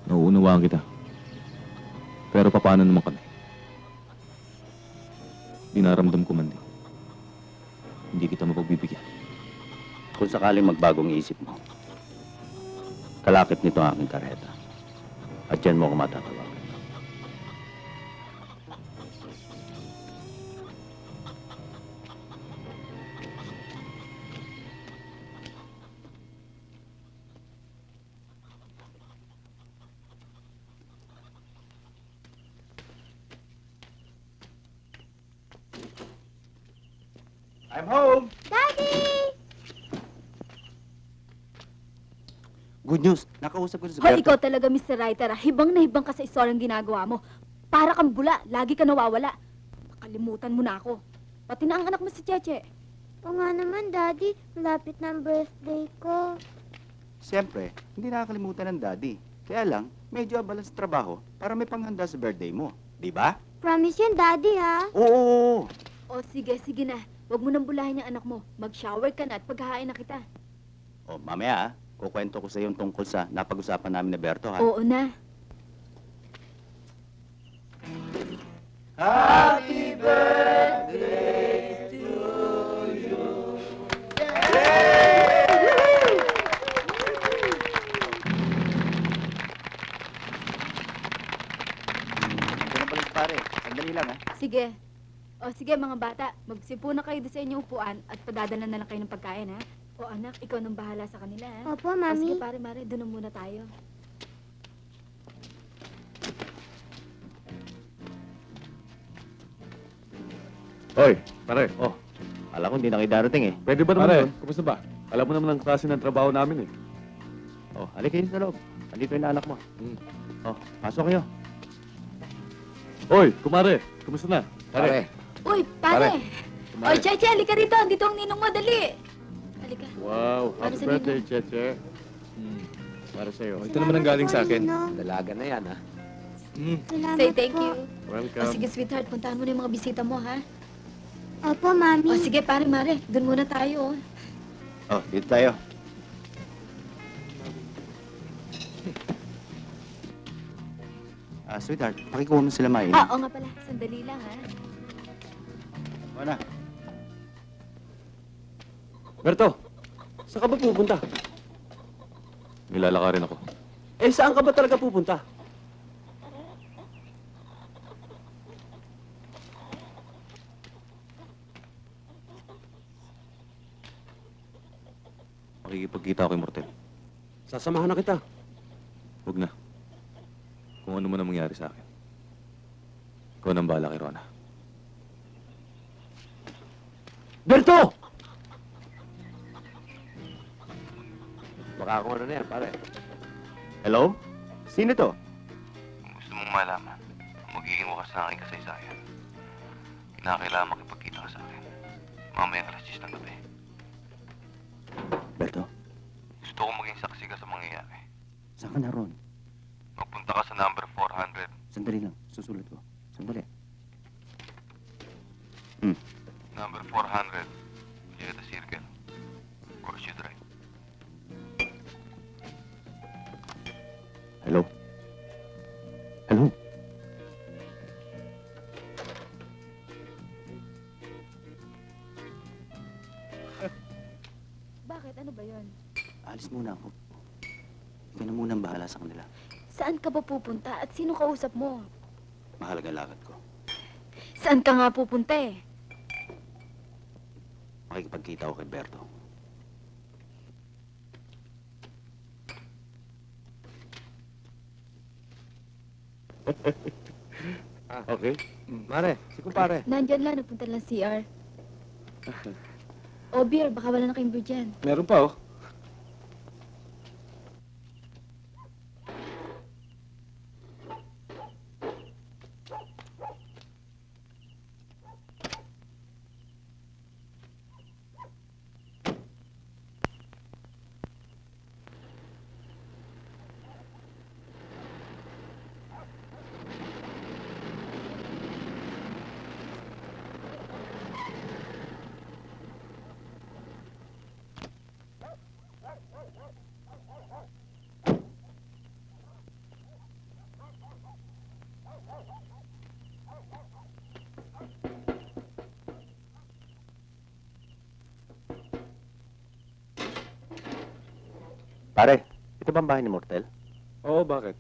Nauunawaan kita. Pero paano naman kami? Dinaramdam ko man din. Hindi kita mapagbibigyan. Kung sakaling magbagong isip mo, kalakip nito ang aking kareta. At yan mo ako matatawagan. I'm home! Good news! Nakausap ko na si Hoy, ikaw talaga, Mr. Writer, ah. Hibang na hibang ka sa istoryang ginagawa mo. Para kang bula, lagi ka nawawala. Nakalimutan mo na ako. Pati na ang anak mo si Cheche. O nga naman, Daddy. Malapit na ang birthday ko. Siyempre, hindi nakakalimutan ng daddy. Kaya lang, medyo abala sa trabaho para may panghanda sa birthday mo. Di ba? Promise yan, Daddy, ha? Oo! O sige, sige na. Huwag mo nang bulahin yung anak mo. Mag-shower ka na at paghahain na kita. O, mamaya kukwento ko sa iyo tungkol sa napag-usapan namin ni Berto, ha? Oo na. Happy birthday to you! Ito na balik pare. Sandali lang, ha? Sige. O sige mga bata, magsipo na kayo doon sa inyong upuan at padadala na lang kayo ng pagkain, ha? O anak, ikaw nang bahala sa kanila, ha? Opo, O sige Mami. pare, mare, doon na muna tayo. Hoy, pare. Oh, alam ko hindi na kayo darating eh. Pwede ba naman Pare. yun? Kumusta ba? Alam mo naman ang klase ng trabaho namin eh. Oh, halika kayo sa loob. Andito yung anak mo. Hmm. Oh, pasok kayo. Hoy, kumare. Kumusta na? Pare. Uy, pare! Kumare. Oy, Cheche, halika rito. Dito ang ninong mo, dali. Halika. Wow, Para happy sa birthday, Cheche. Para sa'yo. Ito naman ang galing sa akin. Dalaga na yan, ha? Salamat Say thank po. you. Welcome. O sige, sweetheart, puntahan mo na yung mga bisita mo, ha? Opo, Mami. O sige, pare, mare, doon muna tayo, oh. Oh, dito tayo. Sweetheart, pakikuha mo sila mainom. Ah, oo nga pala. Sandali lang, ha? Wala. Berto, saan ka ba pupunta? Nilalakarin ako. Eh, saan ka ba talaga pupunta? Makikipagkita ako kay Mortel. Sasamahan na kita. Huwag na. Kung ano man ang mangyari sa akin. Ikaw nang bahala kay Rona. Berto! Makakuha na yan, pare. Hello? Sino to? Kung gusto mong malaman kung magiging wakas na aking kasaysayan, kinakailangan makipagkita ka sa akin. Mamayang alas 10 ng gabi. Berto, Gusto kong maging saksi ka sa mangyayari. saan ka na ron? Magpunta ka sa number 400. Sandali lang, susulat ko. Sandali. Number 400. You're at the circle. Cross you drive. Bakit? Ano ba yon? Alis muna ako. Ikaw na muna ang bahala sa kanila. Saan ka ba pupunta at sino kausap mo? Mahalagang lakad ko. Saan ka nga pupunta eh? Makikipagkita ako kay Berto. Okay. Mare, si kumpare. Nandyan lang, nagpunta lang CR. O beer, baka wala na kayong beer dyan. Meron pa, oh. Pare, ito ba ang bahay ni Mortel? Oo, bakit?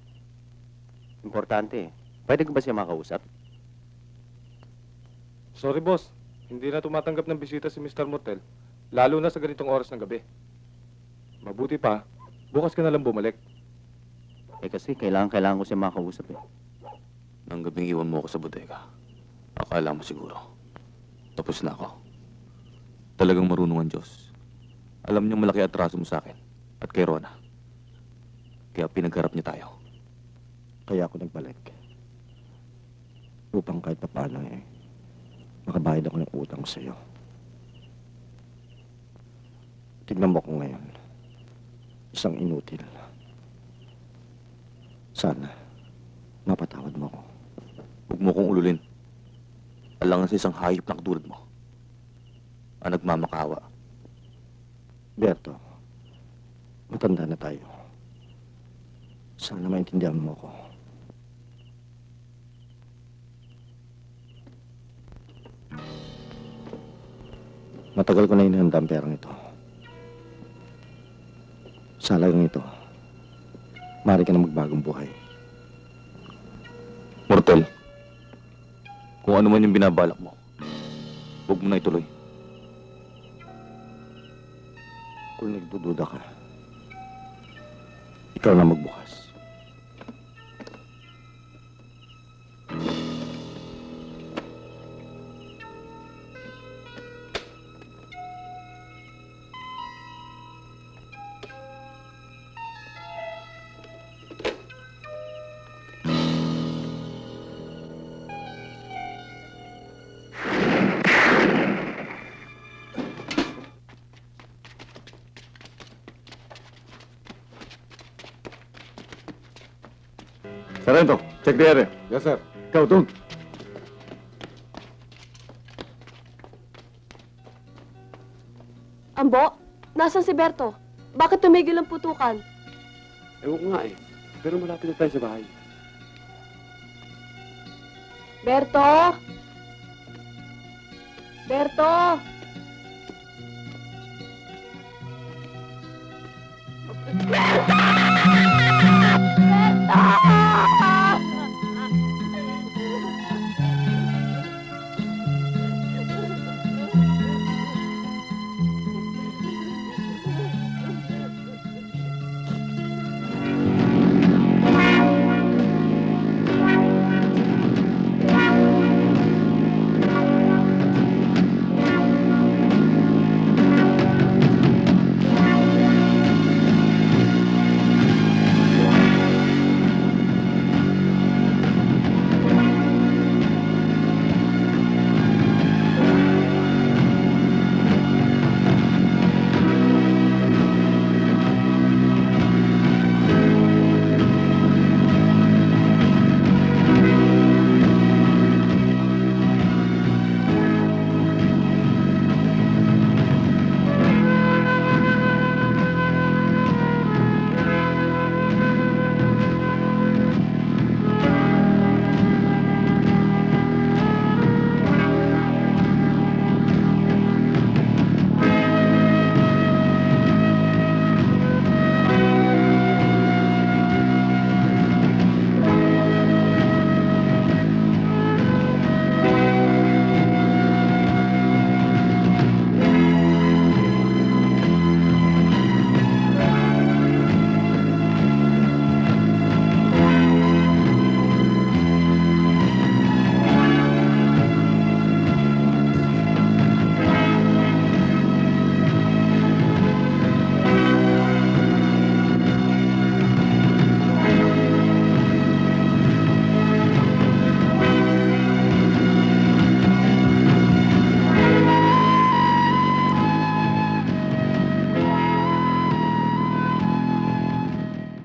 Importante eh. Pwede ko ba siya makausap? Sorry, boss. Hindi na tumatanggap ng bisita si Mr. Motel. Lalo na sa ganitong oras ng gabi. Mabuti pa, bukas ka na lang bumalik. Eh kasi kailangan ko siya makausap eh. Nang gabing iwan mo ako sa bodega, akala mo siguro, tapos na ako. Talagang marunong ang Diyos. Alam niyang malaki atraso mo sa akin at kay Rona. Kaya pinagharap niya tayo. Kaya ako nagbalik. Upang kahit paano makabayad ako ng utang sa iyo. Tignan mo ko ngayon. Isang inutil. Sana, mapatawad mo ako. Huwag mo kong ululin. Alangan sa isang hayop na katulad mo. Ang nagmamakawa. Berto, matanda na tayo. Sana maintindihan mo ako. Matagal ko na hinahanda ang perang ito. Sa halagang ito, maaari ka na magbagong buhay. Mortel, kung ano man yung binabalak mo, huwag mo na ituloy. Kung nagdududa ka, ikaw na magbukas. Sarento, check the area. Yes, sir. Ikaw, dun. Ambo, nasan si Berto? Bakit tumigil ang putukan? Ewan ko nga eh. Pero malapit na tayo sa bahay. Berto! Berto!